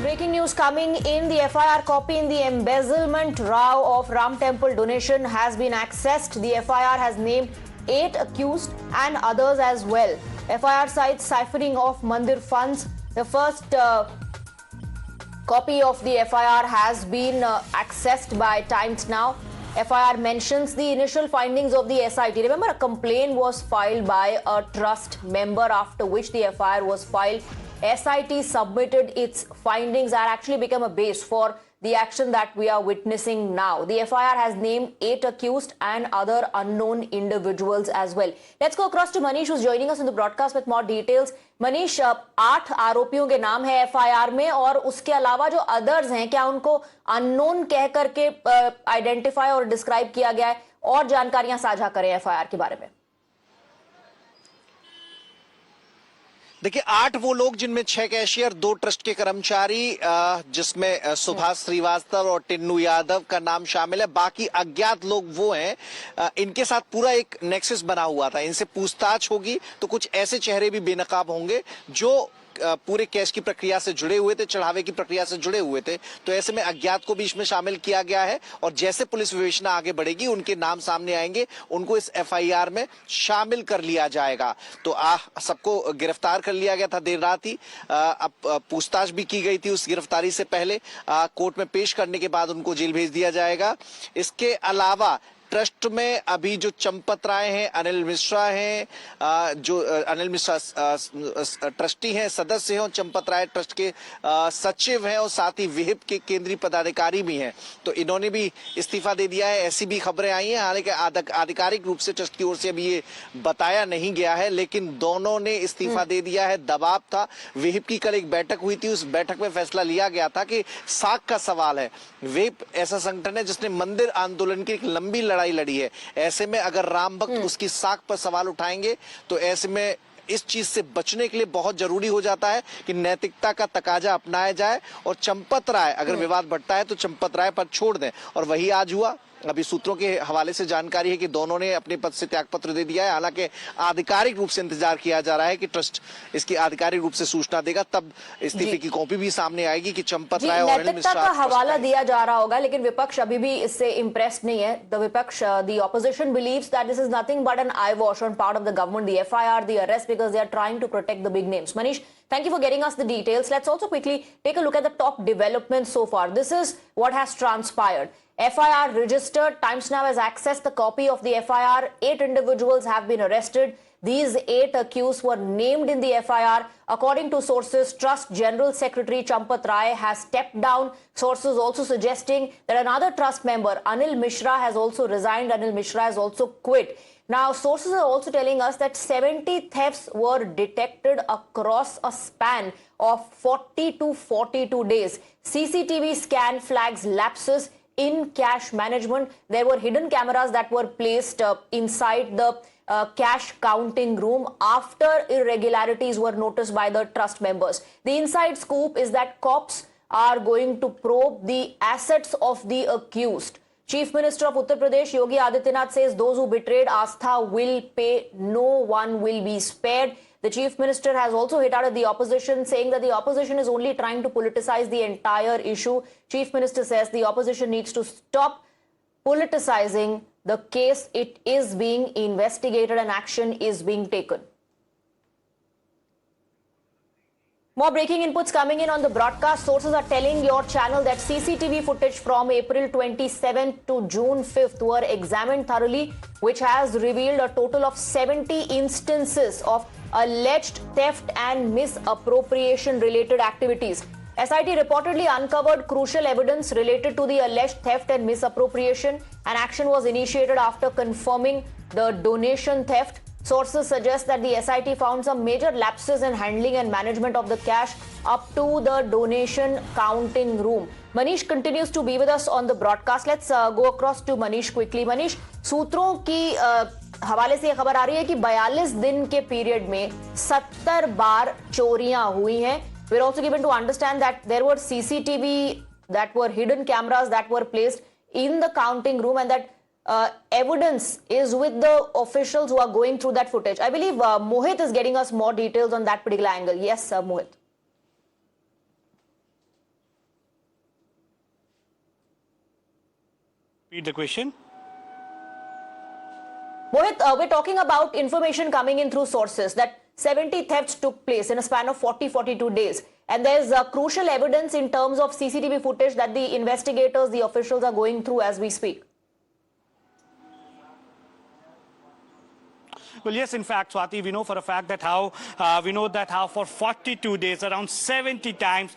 Breaking news coming in. The FIR copy in the embezzlement row of Ram Temple donation has been accessed. The FIR has named 8 accused and others as well. FIR cites siphoning of Mandir funds. The first copy of the FIR has been accessed by Times Now. FIR mentions the initial findings of the SIT. Remember, a complaint was filed by a trust member, after which the FIR was filed. SIT submitted its findings that actually become a base for the action that we are witnessing now. The FIR has named 8 accused and other unknown individuals as well. Let's go across to Manish, who's joining us in the broadcast with more details. Manish, 8 आरोपियों के नाम है FIR में, और उसके अलावा जो others हैं, क्या उनको अननोन कह करके आइडेंटिफाई और डिस्क्राइब किया गया है? और जानकारियां साझा करें FIR के बारे में। देखिए, 8 वो लोग जिनमें 6 कैशियर, 2 ट्रस्ट के कर्मचारी, जिसमें सुभाष श्रीवास्तव और टिन्नू यादव का नाम शामिल है। बाकी अज्ञात लोग वो हैं। इनके साथ पूरा एक नेक्सस बना हुआ था। इनसे पूछताछ होगी तो कुछ ऐसे चेहरे भी बेनकाब होंगे जो पूरे केस की प्रक्रिया से जुड़े हुए थे, चढ़ावे की प्रक्रिया से जुड़े हुए थे। तो ऐसे में अज्ञात को भी इसमें शामिल किया गया है, और जैसे पुलिस विवेचना आगे बढ़ेगी उनके नाम सामने आएंगे, उनको इस FIR में शामिल कर लिया जाएगा। तो सबको गिरफ्तार कर लिया गया था देर रात ही। अब पूछताछ भी की गई थी उस गिरफ्तारी से पहले। कोर्ट में पेश करने के बाद उनको जेल भेज दिया जाएगा। इसके अलावा ट्रस्ट में अभी जो चंपत राय हैं, अनिल मिश्रा हैं, जो अनिल मिश्रा ट्रस्टी हैं, सदस्य हैं, और चंपत राय ट्रस्ट के सचिव हैं, और साथ ही विहिप के केंद्रीय पदाधिकारी भी हैं। तो इन्होंने भी इस्तीफा दे दिया है, ऐसी भी खबरें आई हैं। हालांकि आधिकारिक रूप से ट्रस्ट की ओर से अभी ये बताया नहीं गया है, लेकिन दोनों ने इस्तीफा दे दिया है। दबाव था। विहिप की कल एक बैठक हुई थी, उस बैठक में फैसला लिया गया था कि साख का सवाल है। विहिप ऐसा संगठन है जिसने मंदिर आंदोलन की एक लंबी लड़ाई लड़ी है। ऐसे में अगर राम भक्त उसकी साख पर सवाल उठाएंगे तो ऐसे में इस चीज से बचने के लिए बहुत जरूरी हो जाता है कि नैतिकता का तकाजा अपनाया जाए, और चंपत राय अगर विवाद बढ़ता है तो चंपत राय पद छोड़ दें। और वही आज हुआ। अभी सूत्रों के हवाले से जानकारी है कि दोनों ने अपने पद से त्यागपत्र दे दिया है। हालांकि आधिकारिक रूप से इंतजार किया जा रहा है कि ट्रस्ट इसकी आधिकारिक रूप से सूचना देगा, तब इस्तीफे की कॉपी भी सामने आएगी कि चंपत राय और अनिल मिश्रा का हवाला दिया जा रहा होगा। लेकिन विपक्ष अभी भी इससे इंप्रेस्ड नहीं है। द विपक्ष, the opposition believes that this is nothing but an eye wash on part of the government, the FIR, the arrest, because they are trying to protect the big names. Manish, thank you for getting us the details. Let's also quickly take a look at the top developments so far. This is what has transpired. FIR registered. Times Now has accessed the copy of the FIR. 8 individuals have been arrested. These 8 accused were named in the FIR. According to sources, Trust General Secretary Champat Rai has stepped down. Sources also suggesting that another trust member, Anil Mishra, has also resigned. Anil Mishra has also quit. Now, sources are also telling us that 70 thefts were detected across a span of 40 to 42 days. CCTV scan flags lapses in cash management. There were hidden cameras that were placed inside the cash counting room after irregularities were noticed by the trust members. The inside scoop is that cops are going to probe the assets of the accused. Chief Minister of Uttar Pradesh Yogi Adityanath says those who betrayed Astha will pay. No one will be spared. The Chief Minister has also hit out at the opposition, saying that the opposition is only trying to politicize the entire issue. Chief Minister says the opposition needs to stop politicizing the case. It is being investigated and action is being taken. More breaking inputs coming in on the broadcast. Sources are telling your channel that CCTV footage from April 27th to June 5th were examined thoroughly, which has revealed a total of 70 instances of alleged theft and misappropriation related activities. SIT reportedly uncovered crucial evidence related to the alleged theft and misappropriation, and action was initiated after confirming the donation theft. Sources suggest that the SIT found some major lapses in handling and management of the cash up to the donation counting room. Manish continues to be with us on the broadcast. Let's go across to Manish quickly. Manish, सूत्रों की हवाले से ये खबर आ रही है कि 42 दिन के पीरियड में 70 बार चोरियां हुई हैं. We're also given to understand that there were CCTV, that were hidden cameras that were placed in the counting room, and that evidence is with the officials who are going through that footage. I believe Mohit is getting us more details on that particular angle. Yes, Mohit. Read the question. Mohit, we're talking about information coming in through sources that 70 thefts took place in a span of 42 days. And there's crucial evidence in terms of CCTV footage that the investigators, the officials are going through as we speak. Well, yes, in fact, Swati, we know for a fact that how for 42 days, around 70 times,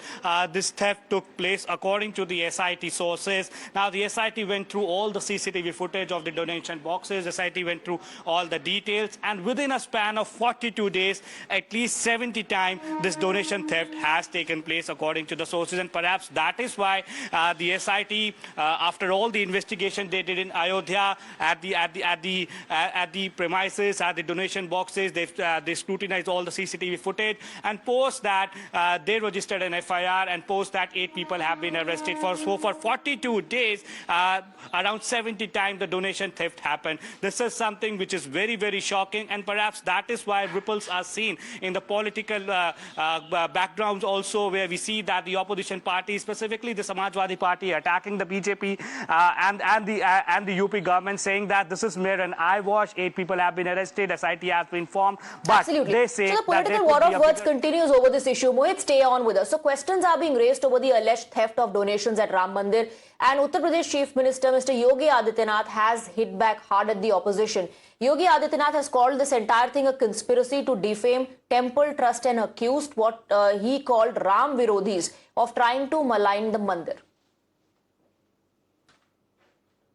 this theft took place, according to the SIT sources. Now, the SIT went through all the CCTV footage of the donation boxes. SIT went through all the details, and within a span of 42 days, at least 70 times, this donation theft has taken place, according to the sources. And perhaps that is why the SIT, after all the investigation they did in Ayodhya, at the premises, at the donation boxes, they scrutinized all the CCTV footage, and post that they registered an FIR, and post that 8 people have been arrested. For 42 days, around 70 times the donation theft happened. This is something which is very, very shocking, and perhaps that is why ripples are seen in the political backgrounds also, where we see that the opposition party, specifically the Samajwadi Party, attacking the BJP and the UP government, saying that this is mere an eyewash. 8 people have been arrested. SIT has been formed, but Absolutely. they say so the that political war of words continues over this issue. Mohit, stay on with us. So questions are being raised over the alleged theft of donations at Ram Mandir, and Uttar Pradesh Chief Minister Mr. Yogi Adityanath has hit back hard at the opposition. Yogi Adityanath has called this entire thing a conspiracy to defame temple trust and accused what he called Ram Virodhis of trying to malign the mandir.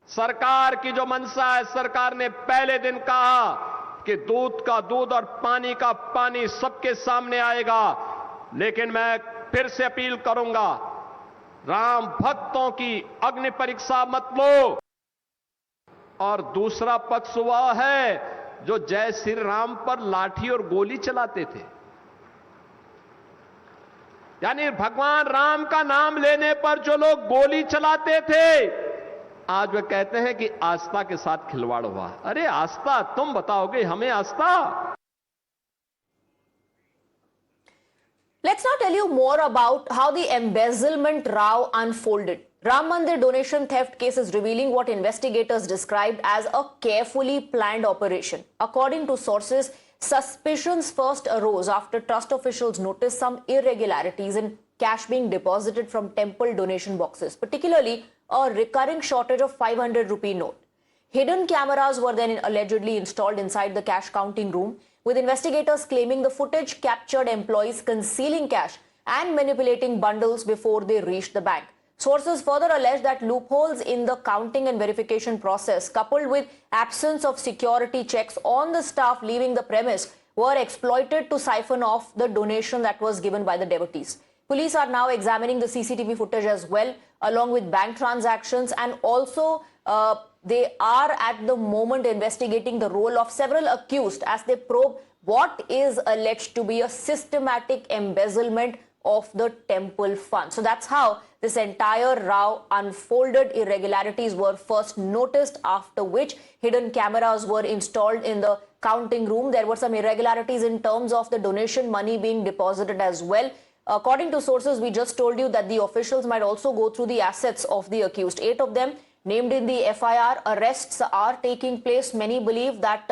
सरकार की जो मंशा है, सरकार ने पहले दिन कहा कि दूध का दूध और पानी का पानी सबके सामने आएगा, लेकिन मैं फिर से अपील करूंगा, राम भक्तों की अग्नि परीक्षा मत लो। और दूसरा पक्ष वह है जो जय श्री राम पर लाठी और गोली चलाते थे, यानी भगवान राम का नाम लेने पर जो लोग गोली चलाते थे, आज वे कहते हैं कि आस्था के साथ खिलवाड़ हुआ। अरे आस्था तुम बताओगे हमें आस्था? Let's now tell you more about how the embezzlement row unfolded. Ram Mandir donation theft case is revealing what investigators described as a carefully planned operation. According to sources, suspicions first arose after trust officials noticed some irregularities in cash being deposited from temple donation boxes, particularly a recurring shortage of 500 rupee note. Hidden cameras were then allegedly installed inside the cash counting room, with investigators claiming the footage captured employees concealing cash and manipulating bundles before they reached the bank. Sources further allege that loopholes in the counting and verification process, coupled with absence of security checks on the staff leaving the premise, were exploited to siphon off the donation that was given by the devotees. Police are now examining the CCTV footage as well, along with bank transactions, and also they are at the moment investigating the role of several accused as they probe what is alleged to be a systematic embezzlement of the temple fund. So that's how this entire row unfolded. Irregularities were first noticed, after which hidden cameras were installed in the counting room. There were some irregularities in terms of the donation money being deposited as well. According to sources, we just told you that the officials might also go through the assets of the accused. 8 of them named in the FIR. Arrests are taking place. Many believe that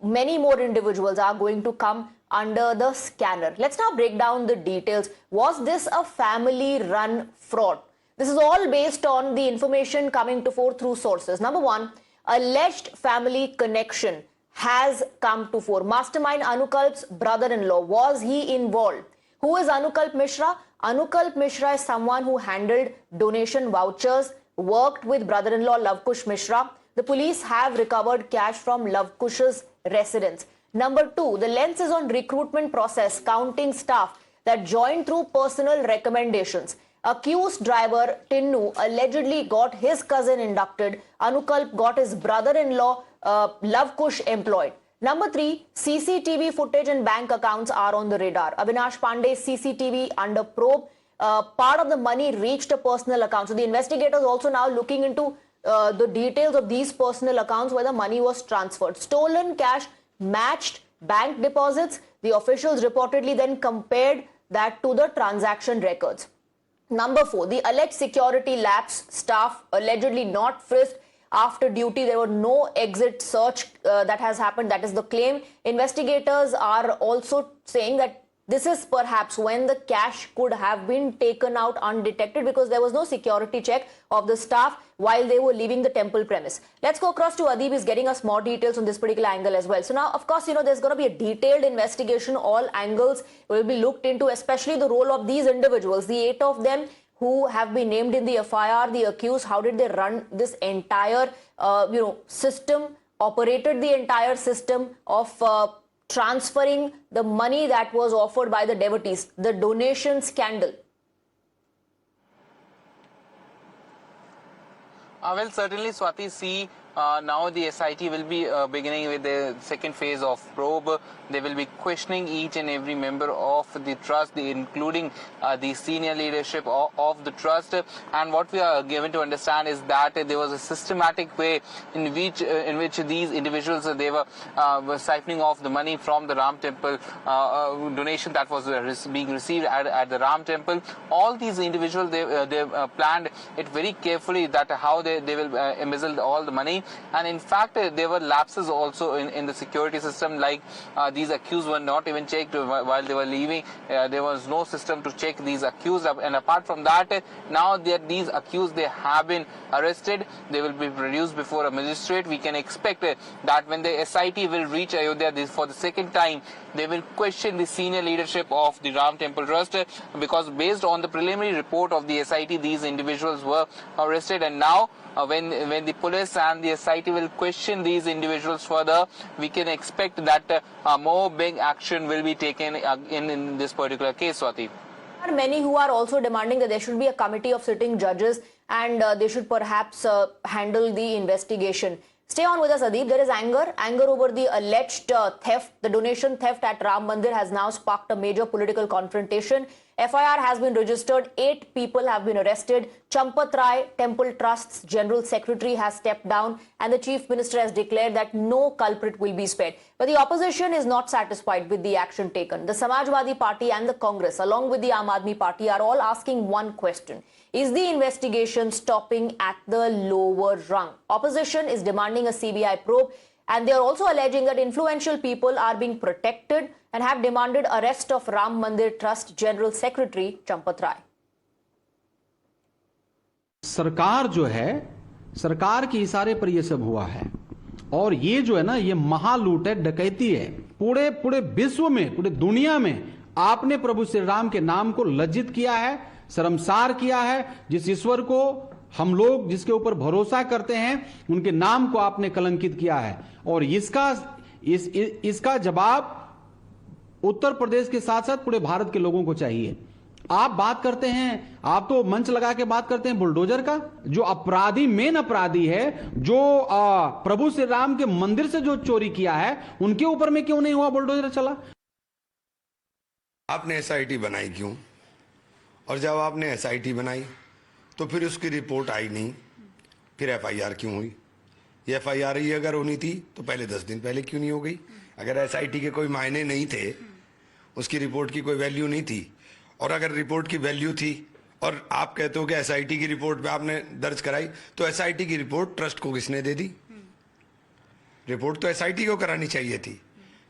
many more individuals are going to come under the scanner. Let's now break down the details. Was this a family-run fraud? This is all based on the information coming to fore through sources. Number one, alleged family connection has come to fore. Mastermind Anukalp's brother-in-law, was he involved? Who is Anukalp Mishra? Anukalp Mishra is someone who handled donation vouchers, worked with brother-in-law Lavkush Mishra. The police have recovered cash from Lavkush's residence. Number two, the lens is on recruitment process, counting staff that joined through personal recommendations. Accused driver Tinnu allegedly got his cousin inducted. Anukalp got his brother-in-law Lavkush employed. Number three, CCTV footage and bank accounts are on the radar. Avinash Pandey's CCTV under probe. Part of the money reached a personal account. So the investigators also now looking into the details of these personal accounts where the money was transferred. Stolen cash matched bank deposits. The officials reportedly then compared that to the transaction records. Number four, the alleged security lapse, staff allegedly not frisked after duty. There were no exit search that has happened. That is the claim. Investigators are also saying that this is perhaps when the cash could have been taken out undetected because there was no security check of the staff while they were leaving the temple premise. Let's go across to Adib. He's getting us more details on this particular angle as well. So now, of course, there's going to be a detailed investigation. All angles will be looked into, especially the role of these individuals, the 8 of them who have been named in the FIR, the accused. How did they run this entire, system, operated the entire system of transferring the money that was offered by the devotees, the donation scandal? Well, certainly, Swati, now the SIT will be beginning with the second phase of probe. They will be questioning each and every member of the trust, including the senior leadership of the trust. And what we are given to understand is that there was a systematic way in which these individuals they were siphoning off the money from the Ram Temple donation that was being received at the Ram Temple. All these individuals they planned it very carefully that how they will embezzle all the money. And in fact, there were lapses also in the security system, like these accused were not even checked while they were leaving. There was no system to check these accused. And apart from that, now that these accused they have been arrested, they will be produced before a magistrate. We can expect that when the SIT will reach Ayodhya for the second time, they will question the senior leadership of the Ram Temple Trust, because based on the preliminary report of the SIT, these individuals were arrested. And now when the police and the SIT will question these individuals further, we can expect that more big action will be taken in this particular case, Swati. There are many who are also demanding that there should be a committee of sitting judges and they should perhaps handle the investigation. Stay on with us, Adib. There is anger over the alleged theft. The donation theft at Ram Mandir has now sparked a major political confrontation. FIR has been registered. 8 people have been arrested. Champath Rai, Temple Trust's General Secretary, has stepped down, and the Chief Minister has declared that no culprit will be spared. But the opposition is not satisfied with the action taken. The Samajwadi Party and the Congress, along with the Aam Aadmi Party, are all asking one question. Is the investigation stopping at the lower rung? Opposition is demanding a CBI probe, and they are also alleging that influential people are being protected and have demanded arrest of Ram Mandir Trust General Secretary Champath Rai. सरकार जो है, सरकार के इशारे पर यह सब हुआ है, और ये जो है ना, ये महालूट है, डकैती है। पूरे विश्व में, पूरे दुनिया में आपने प्रभु श्री राम के नाम को लज्जित किया है, शर्मसार किया है। जिस ईश्वर को हम लोग जिसके ऊपर भरोसा करते हैं, उनके नाम को आपने कलंकित किया है, और इसका जवाब उत्तर प्रदेश के साथ साथ पूरे भारत के लोगों को चाहिए। आप बात करते हैं, आप तो मंच लगा के बात करते हैं बुलडोजर का। जो अपराधी, मेन अपराधी है, जो प्रभु श्री राम के मंदिर से जो चोरी किया है, उनके ऊपर में क्यों नहीं हुआ बुलडोजर चला? आपने SIT बनाई क्यों? और जब आपने SIT बनाई तो फिर उसकी रिपोर्ट आई नहीं, फिर FIR क्यों हुई? ये FIR ही अगर होनी थी तो पहले 10 दिन पहले क्यों नहीं हो गई? अगर SIT के कोई मायने नहीं थे, उसकी रिपोर्ट की कोई वैल्यू नहीं थी, और अगर रिपोर्ट की वैल्यू थी और आप कहते हो कि SIT की रिपोर्ट पे आपने दर्ज कराई, तो SIT की रिपोर्ट ट्रस्ट को किसने दे दी? रिपोर्ट तो SIT को करानी चाहिए थी।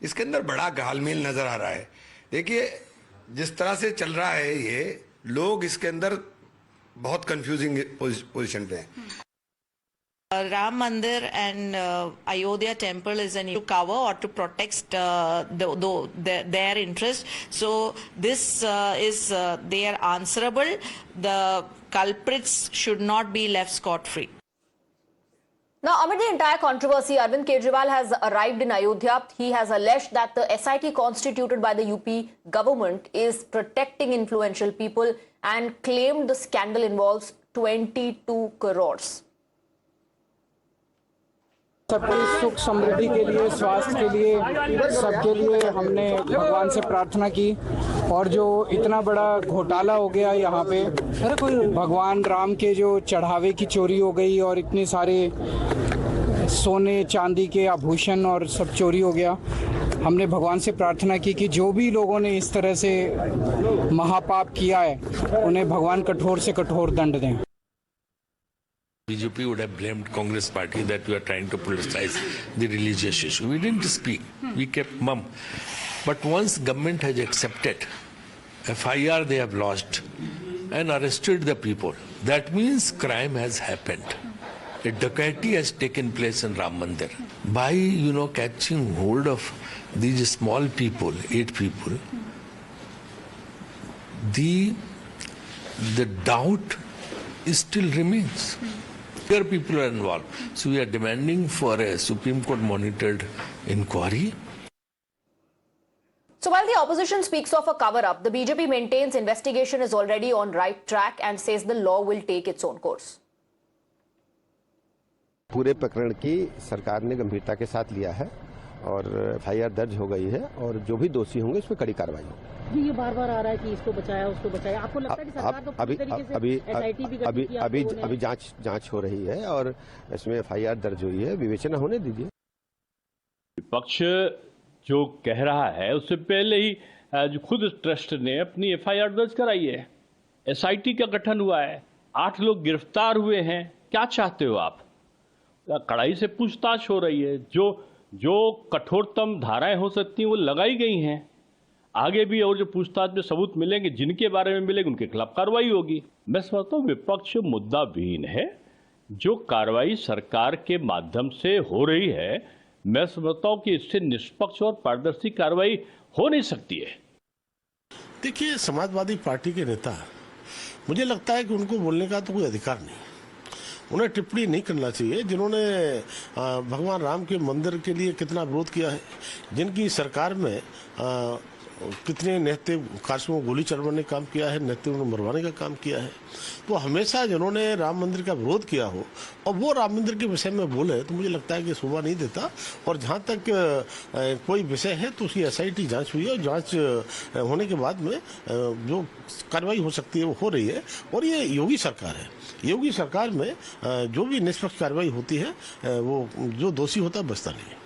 इसके अंदर बड़ा घालमेल नजर आ रहा है। देखिए, जिस तरह से चल रहा है ये, लोग इसके अंदर बहुत कंफ्यूजिंग पोजीशन पे हैं। Ram Mandir and Ayodhya Temple is to cover or to protect their interest. So this they are answerable. The culprits should not be left scot-free. Now, amid the entire controversy, Arvind Kejriwal has arrived in Ayodhya. He has alleged that the SIT constituted by the UP government is protecting influential people and claimed the scandal involves 22 crores. सबकी सुख समृद्धि के लिए, स्वास्थ्य के लिए, सबके लिए हमने भगवान से प्रार्थना की। और जो इतना बड़ा घोटाला हो गया यहाँ पे, भगवान राम के जो चढ़ावे की चोरी हो गई और इतने सारे सोने चांदी के आभूषण और सब चोरी हो गया, हमने भगवान से प्रार्थना की कि जो भी लोगों ने इस तरह से महापाप किया है, उन्हें भगवान कठोर से कठोर दंड दें। BJP would have blamed Congress party that we are trying to politicize the religious issue. We didn't speak. We kept mum. But once government has accepted FIR they have lodged and arrested the people, that means crime has happened. A dacoity has taken place in Ram Mandir. By, catching hold of these small people, 8 people, the doubt still remains. Here people are involved. So we are demanding for a Supreme Court monitored inquiry. So while the opposition speaks of a cover-up, the BJP maintains investigation is already on right track and says the law will take its own course. पूरे प्रकरण की सरकार ने गंभीरता के साथ लिया है और FIR दर्ज हो गई है और जो भी दोषी होंगे इसमें कड़ी कार्रवाई होगी। ये बार-बार आ रहा है कि इसको बचाया उसको बचाया, आपको लगता है कि सरकार तो पूरी तरीके से SIT भी गठित किया? अभी जांच हो रही है और इसमें FIR दर्ज हुई है, विवेचना होने दीजिए। विपक्ष जो कह रहा है उससे पहले ही जो खुद ट्रस्ट ने अपनी FIR दर्ज कराई है, SIT का गठन हुआ है, 8 लोग गिरफ्तार हुए हैं। क्या चाहते हो आप? कड़ाई से पूछताछ हो रही है, जो कठोरतम धाराएं हो सकती हैं वो लगाई गई हैं। आगे भी और जो पूछताछ में सबूत मिलेंगे, जिनके बारे में मिलेंगे उनके खिलाफ कार्रवाई होगी। मैं समझता हूँ विपक्ष मुद्दा विहीन है। जो कार्रवाई सरकार के माध्यम से हो रही है, मैं समझता हूँ कि इससे निष्पक्ष और पारदर्शी कार्रवाई हो नहीं सकती है। देखिए, समाजवादी पार्टी के नेता, मुझे लगता है कि उनको बोलने का तो कोई अधिकार नहीं, उन्हें टिप्पणी नहीं करना चाहिए। जिन्होंने भगवान राम के मंदिर के लिए कितना विरोध किया है, जिनकी सरकार में कितने नेतृत्व काशियों को गोली चलवाने का काम किया है, नेतृत्व को मरवाने का काम किया है, तो हमेशा जिन्होंने राम मंदिर का विरोध किया हो और वो राम मंदिर के विषय में बोले तो मुझे लगता है कि शोभा नहीं देता। और जहाँ तक कोई विषय है तो उसकी SIT जांच हुई है और जांच होने के बाद में जो कार्रवाई हो सकती है वो हो रही है। और ये योगी सरकार है, योगी सरकार में जो भी निष्पक्ष कार्रवाई होती है वो जो दोषी होता है बचता नहीं है।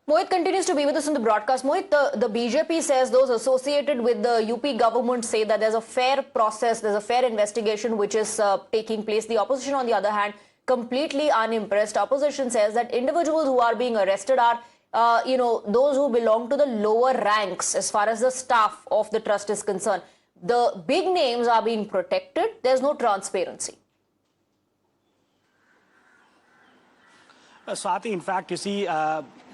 Mohit continues to be with us in the broadcast. Mohit, the BJP says those associated with the UP government say that there's a fair process, there's a fair investigation which is taking place. The opposition, on the other hand, completely unimpressed. Opposition says that individuals who are being arrested are, those who belong to the lower ranks as far as the staff of the trust is concerned. The big names are being protected. There's no transparency. Swati, in fact, you see,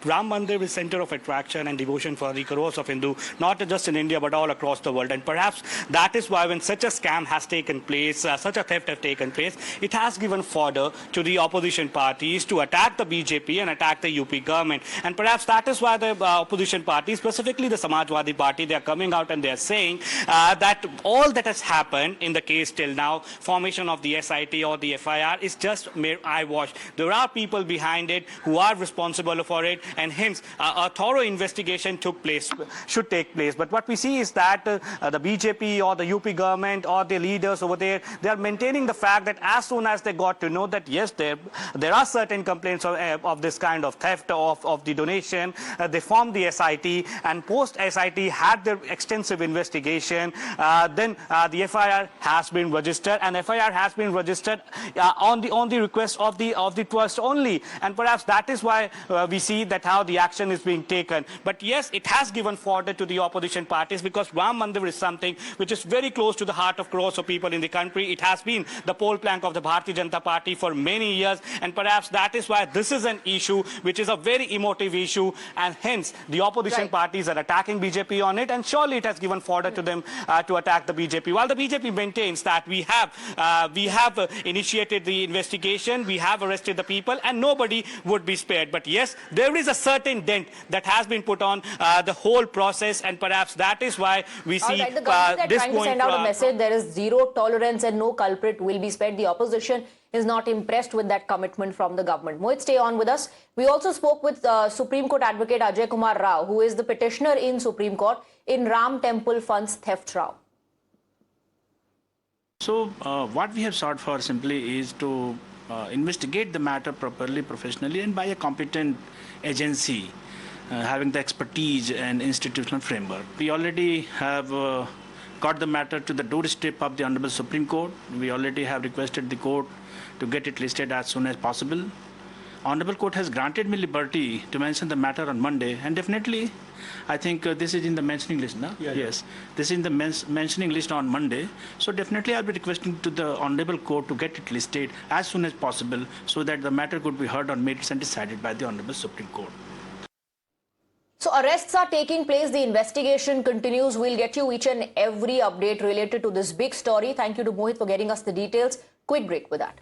Ram Mandir is center of attraction and devotion for the crores of Hindu, not just in India but all across the world. And perhaps that is why when such a scam has taken place, such a theft has taken place, it has given fodder to the opposition parties to attack the BJP and attack the UP government. And perhaps that is why the opposition parties, specifically the Samajwadi Party, they are coming out and they are saying that all that has happened in the case till now, formation of the SIT or the FIR, is just mere eyewash. There are people behind it who are responsible for it, and hence a thorough investigation should take place. But what we see is that the BJP or the UP government or the leaders over there, they are maintaining the fact that as soon as they got to know that yes, there are certain complaints of this kind of theft of the donation, they formed the SIT, and post SIT had their extensive investigation. Then the FIR has been registered, and FIR has been registered on the request of the trust only. And perhaps that is why we see that how the action is being taken. But yes, it has given fodder to the opposition parties, because Ram Mandir is something which is very close to the heart of crores of people in the country. It has been the pole plank of the Bharatiya Janata Party for many years, and perhaps that is why this is an issue which is a very emotive issue, and hence the opposition parties are attacking BJP on it, and surely it has given fodder to them to attack the BJP. While the BJP maintains that we have initiated the investigation, we have arrested the people, and nobody would be spared. But yes, there is a certain dent that has been put on the whole process, and perhaps that is why we see the government is trying to send out a message. There is zero tolerance and no culprit will be spared. The opposition is not impressed with that commitment from the government. Mohit, stay on with us. We also spoke with Supreme Court Advocate Ajay Kumar Rao, who is the petitioner in Supreme Court in Ram Temple funds theft trial. So what we have sought for simply is to investigate the matter properly, professionally, and by a competent agency having the expertise and institutional framework. We already have got the matter to the doorstep of the Honorable Supreme Court. We already have requested the court to get it listed as soon as possible. Honorable Court has granted me liberty to mention the matter on Monday, and definitely, I think this is in the mentioning list, no? Yes. This is in the mentioning list on Monday. So definitely, I'll be requesting to the Honorable Court to get it listed as soon as possible, so that the matter could be heard on merits and decided by the Honorable Supreme Court. So arrests are taking place. The investigation continues. We'll get you each and every update related to this big story. Thank you to Mohit for getting us the details. Quick break with that.